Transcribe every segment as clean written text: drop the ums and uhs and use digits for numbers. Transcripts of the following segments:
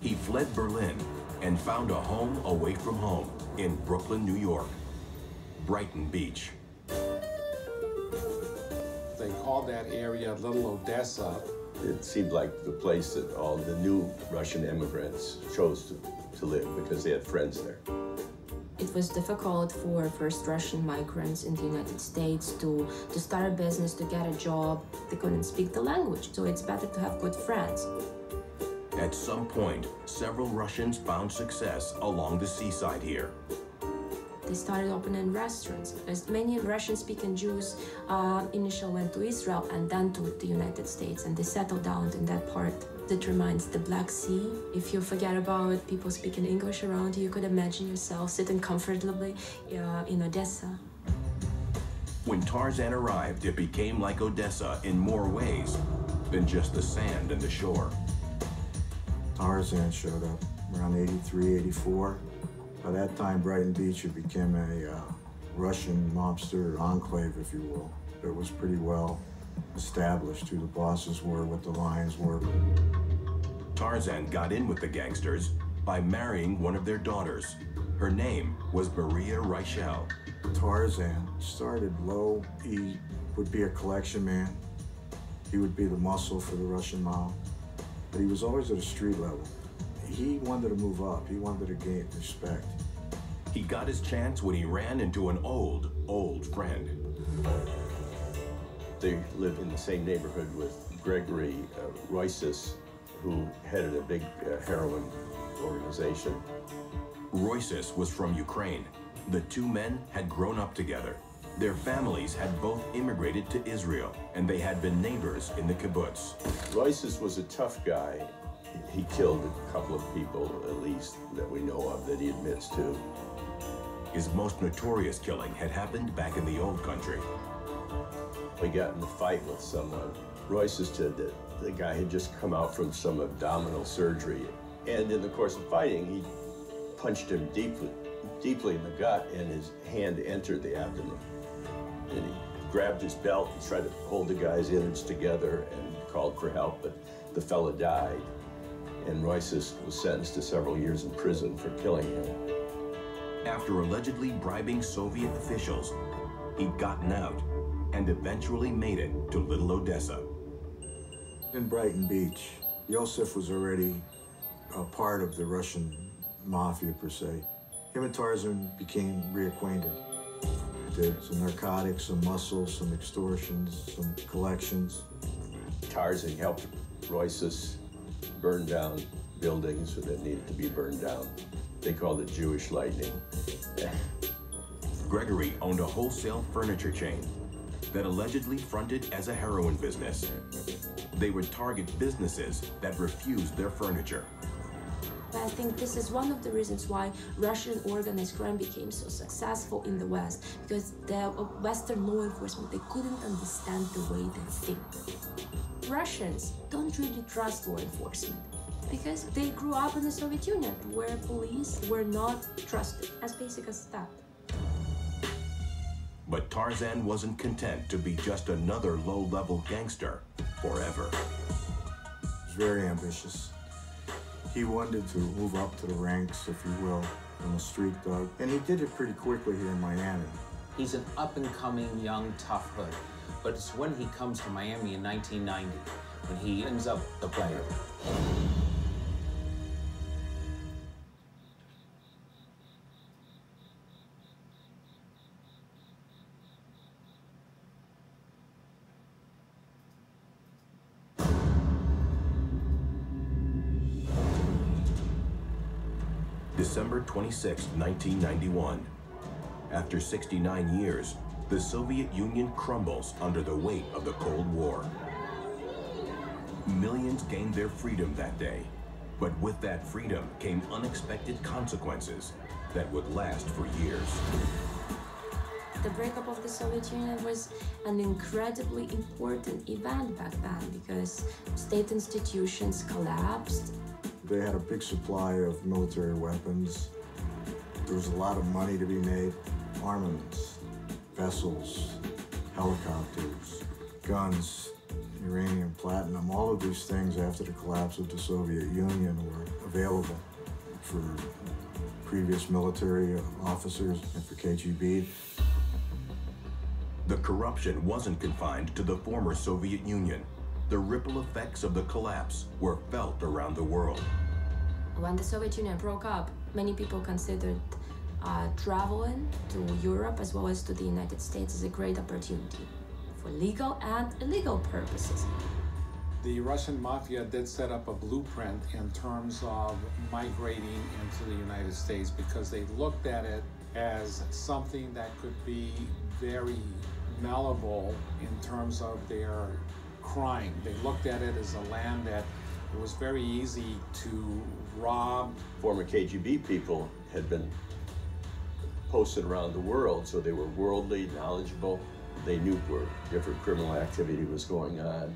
He fled Berlin and found a home away from home in Brooklyn, New York, Brighton Beach. They called that area Little Odessa. It seemed like the place that all the new Russian immigrants chose to live because they had friends there. It was difficult for first Russian migrants in the United States to start a business, to get a job. They couldn't speak the language, so it's better to have good friends. At some point, several Russians found success along the seaside here. They started opening restaurants, because many Russian-speaking Jews initially went to Israel and then to the United States, and they settled down in that part that reminds the Black Sea. If you forget about people speaking English around you, you could imagine yourself sitting comfortably in Odessa. When Tarzan arrived, it became like Odessa in more ways than just the sand and the shore. Tarzan showed up around 83, 84. By that time, Brighton Beach had become a Russian mobster enclave, if you will. It was pretty well established who the bosses were, what the lines were. Tarzan got in with the gangsters by marrying one of their daughters. Her name was Maria Reichel. Tarzan started low. He would be a collection man. He would be the muscle for the Russian mob. But he was always at a street level. He wanted to move up. He wanted to gain respect. He got his chance when he ran into an old friend. They lived in the same neighborhood with Gregory Royces, who headed a big heroin organization. Royces was from Ukraine. The two men had grown up together. Their families had both immigrated to Israel, and they had been neighbors in the kibbutz. Royces was a tough guy. He killed a couple of people, at least, that we know of, that he admits to. His most notorious killing had happened back in the old country. He got in a fight with someone. Royces said that the guy had just come out from some abdominal surgery, and in the course of fighting, he punched him deeply in the gut, and his hand entered the abdomen. And he grabbed his belt and tried to hold the guy's innards together and called for help, but the fella died. And Royces was sentenced to several years in prison for killing him. After allegedly bribing Soviet officials, he'd gotten out and eventually made it to Little Odessa. In Brighton Beach, Yosef was already a part of the Russian mafia, per se. Him and Tarzan became reacquainted. Did some narcotics, some muscle, some extortions, some collections. Tarzan helped Royces burn down buildings that needed to be burned down. They called it Jewish lightning. Gregory owned a wholesale furniture chain that allegedly fronted as a heroin business. They would target businesses that refused their furniture. I think this is one of the reasons why Russian organized crime became so successful in the West, because the Western law enforcement, they couldn't understand the way they think. Russians don't really trust law enforcement because they grew up in the Soviet Union where police were not trusted, as basic as that. But Tarzan wasn't content to be just another low-level gangster forever. He was very ambitious. He wanted to move up to the ranks, if you will, from a street thug. And he did it pretty quickly here in Miami. He's an up-and-coming young tough hood. But it's when he comes to Miami in 1990 when he ends up the player. December 26, 1991. After 69 years, the Soviet Union crumbles under the weight of the Cold War. Millions gained their freedom that day, but with that freedom came unexpected consequences that would last for years. The breakup of the Soviet Union was an incredibly important event back then because state institutions collapsed. They had a big supply of military weapons. There was a lot of money to be made. Armaments, vessels, helicopters, guns. uranium, platinum, all of these things after the collapse of the Soviet Union were available for previous military officers and for KGB. The corruption wasn't confined to the former Soviet Union. The ripple effects of the collapse were felt around the world. When the Soviet Union broke up, many people considered traveling to Europe as well as to the United States as a great opportunity for legal and illegal purposes. The Russian mafia did set up a blueprint in terms of migrating into the United States because they looked at it as something that could be very malleable in terms of their crime. They looked at it as a land that it was very easy to rob. Former KGB people had been posted around the world, so they were worldly, knowledgeable. They knew where different criminal activity was going on.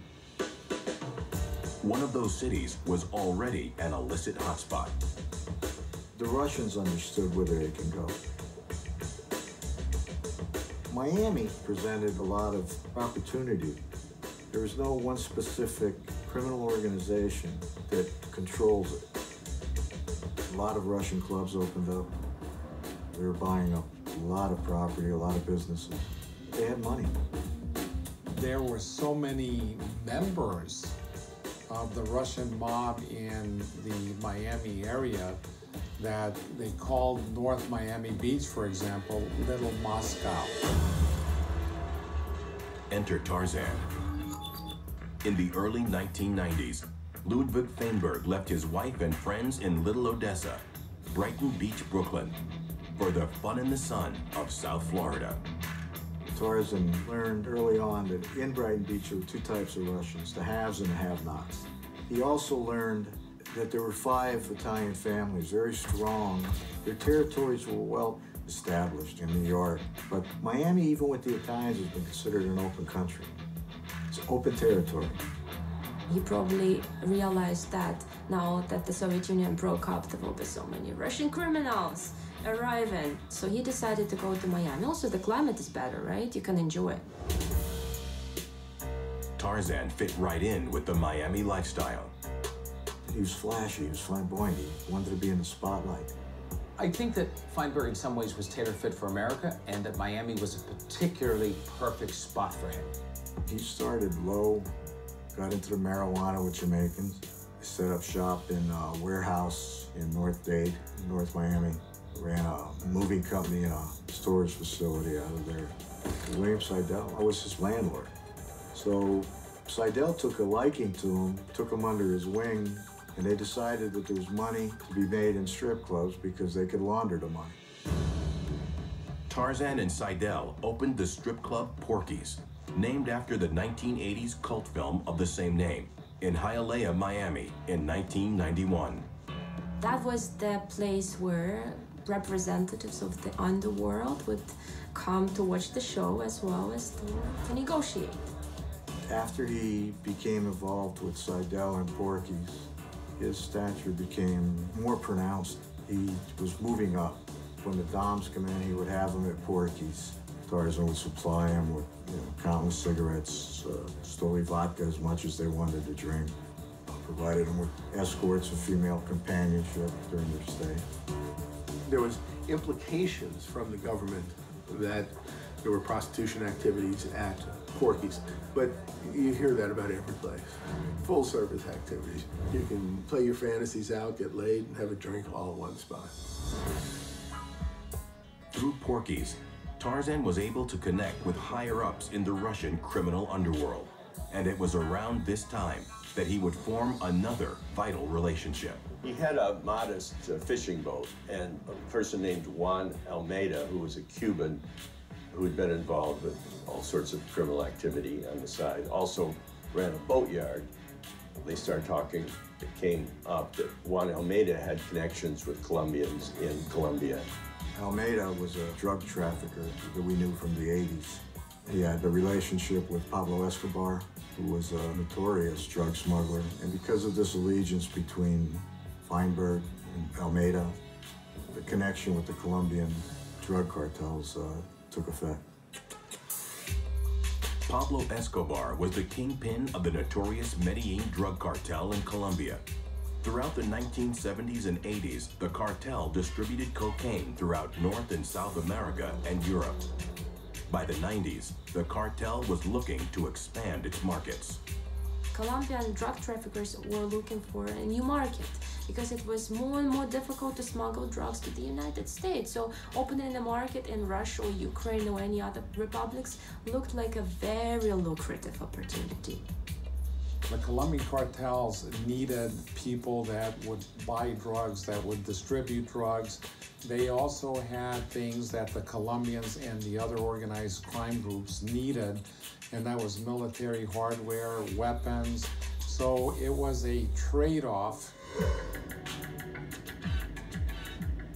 One of those cities was already an illicit hotspot. The Russians understood where they can go. Miami presented a lot of opportunity. There was no one specific criminal organization that controls it. A lot of Russian clubs opened up. They were buying up a lot of property, a lot of businesses. They had money. There were so many members of the Russian mob in the Miami area that they called North Miami Beach, for example, Little Moscow. Enter Tarzan. In the early 1990s, Ludwig Feinberg left his wife and friends in Little Odessa, Brighton Beach, Brooklyn, for the fun in the sun of South Florida. Tarzan learned early on that in Brighton Beach there were two types of Russians, the haves and the have-nots. He also learned that there were 5 Italian families, very strong. Their territories were well established in New York, but Miami, even with the Italians, has been considered an open country. It's open territory. He probably realized that now that the Soviet Union broke up, there will be so many Russian criminals arriving. So he decided to go to Miami. Also, the climate is better, right? You can enjoy it. Tarzan fit right in with the Miami lifestyle. He was flashy, he was flamboyant, he wanted to be in the spotlight. I think that Feinberg in some ways was tailor-fit for America, and that Miami was a particularly perfect spot for him. He started low, got into the marijuana with Jamaicans. He set up shop in a warehouse in North Dade, North Miami. Ran a moving company and a storage facility out of there. William Seidel, I was his landlord. So Seidel took a liking to him, took him under his wing, and they decided that there was money to be made in strip clubs because they could launder the money. Tarzan and Seidel opened the strip club Porky's, named after the 1980s cult film of the same name, in Hialeah, Miami, in 1991. That was the place where representatives of the underworld would come to watch the show as well as to negotiate. After he became involved with Seidel and Porky's, his stature became more pronounced. He was moving up. When the Doms come in, he would have them at Porky's. Tarzan would supply him with countless cigarettes, Stoli vodka as much as they wanted to drink. Provided them with escorts and female companionship during their stay. There was implications from the government that there were prostitution activities at Porky's, but you hear that about every place. Full service activities. You can play your fantasies out, get laid, and have a drink all in one spot. Through Porky's, Tarzan was able to connect with higher-ups in the Russian criminal underworld. And it was around this time that he would form another vital relationship. He had a modest fishing boat, and a person named Juan Almeida, who was a Cuban who had been involved with all sorts of criminal activity on the side, also ran a boatyard. They started talking. It came up that Juan Almeida had connections with Colombians in Colombia. Almeida was a drug trafficker that we knew from the 80s. He had a relationship with Pablo Escobar, who was a notorious drug smuggler. And because of this allegiance between Feinberg and Almeida, the connection with the Colombian drug cartels took effect. Pablo Escobar was the kingpin of the notorious Medellin drug cartel in Colombia. Throughout the 1970s and 80s, the cartel distributed cocaine throughout North and South America and Europe. By the 90s, the cartel was looking to expand its markets. Colombian drug traffickers were looking for a new market because it was more and more difficult to smuggle drugs to the United States. So opening a market in Russia or Ukraine or any other republics looked like a very lucrative opportunity. The Colombian cartels needed people that would buy drugs, that would distribute drugs. They also had things that the Colombians and the other organized crime groups needed, and that was military hardware, weapons. So it was a trade-off.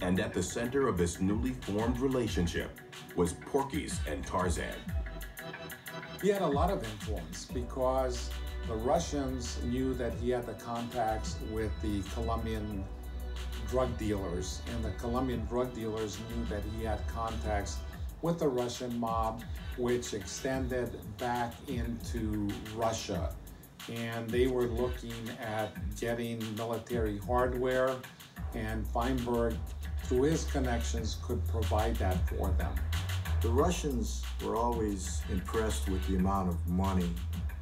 And at the center of this newly formed relationship was Porky's and Tarzan. He had a lot of influence because the Russians knew that he had the contacts with the Colombian drug dealers, and the Colombian drug dealers knew that he had contacts with the Russian mob, which extended back into Russia. And they were looking at getting military hardware, and Feinberg, through his connections, could provide that for them. The Russians were always impressed with the amount of money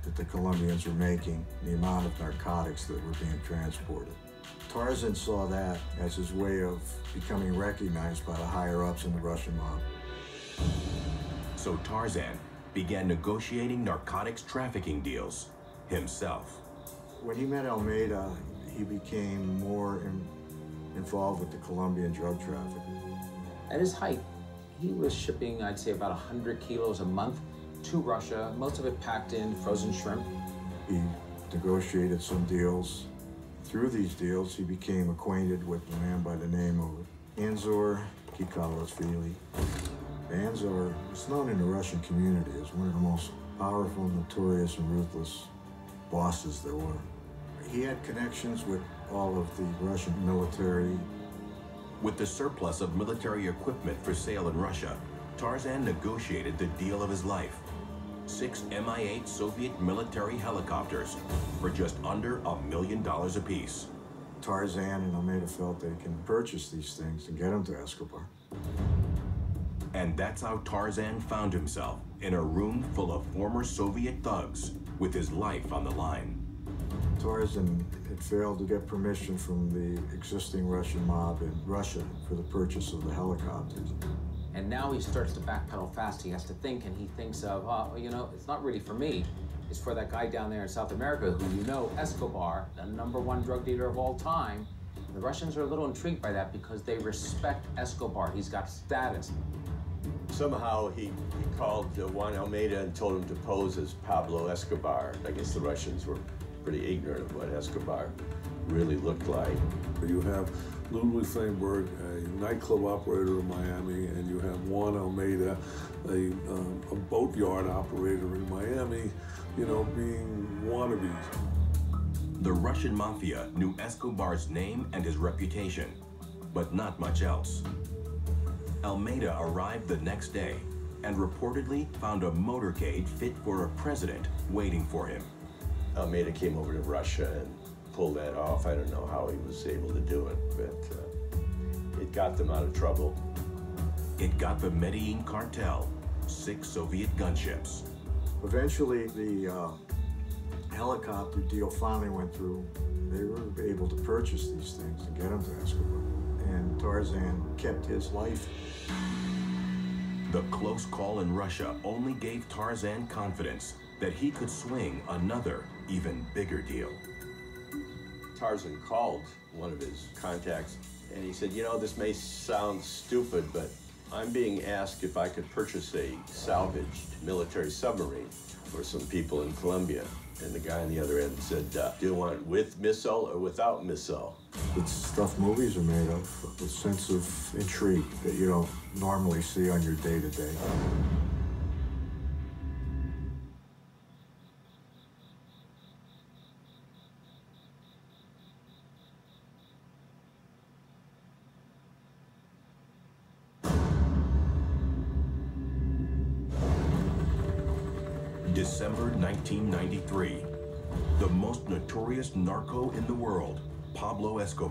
that the Colombians were making, the amount of narcotics that were being transported. Tarzan saw that as his way of becoming recognized by the higher-ups in the Russian mob. So Tarzan began negotiating narcotics trafficking deals himself. When he met Almeida, he became more involved with the Colombian drug traffic. At his height, he was shipping, I'd say, about 100 kilos a month to Russia, most of it packed in frozen shrimp. He negotiated some deals. Through these deals, he became acquainted with a man by the name of Anzor Kikalasvili. Anzor is known in the Russian community as one of the most powerful, notorious, and ruthless bosses there were. He had connections with all of the Russian military. With the surplus of military equipment for sale in Russia, Tarzan negotiated the deal of his life. 6 Mi-8 Soviet military helicopters for just under $1 million apiece. Tarzan and Almeida felt they can purchase these things and get them to Escobar. And that's how Tarzan found himself in a room full of former Soviet thugs with his life on the line. Tarzan had failed to get permission from the existing Russian mob in Russia for the purchase of the helicopters. And now he starts to backpedal fast. He has to think, and he thinks of, you know, it's not really for me. It's for that guy down there in South America who you know, Escobar, the #1 drug dealer of all time. The Russians are a little intrigued by that because they respect Escobar. He's got status. Somehow he called Juan Almeida and told him to pose as Pablo Escobar. I guess the Russians were pretty ignorant of what Escobar really looked like. You have Ludwig Feinberg, a nightclub operator in Miami, and you have Juan Almeida, a boatyard operator in Miami, you know, being wannabes. The Russian mafia knew Escobar's name and his reputation, but not much else. Almeida arrived the next day and reportedly found a motorcade fit for a president waiting for him. Almeida came over to Russia and pulled that off. I don't know how he was able to do it, but it got them out of trouble. It got the Medellin cartel 6 Soviet gunships. Eventually, the helicopter deal finally went through. They were able to purchase these things and get them to Escobar. And Tarzan kept his life. The close call in Russia only gave Tarzan confidence that he could swing another, even bigger deal. Tarzan called one of his contacts and he said, you know, this may sound stupid, but I'm being asked if I could purchase a salvaged military submarine for some people in Colombia. And the guy on the other end said, do you want it with missile or without missile? It's stuff movies are made of, a sense of intrigue that you don't normally see on your day-to-day. December 1993. The most notorious narco in the world, Pablo Escobar.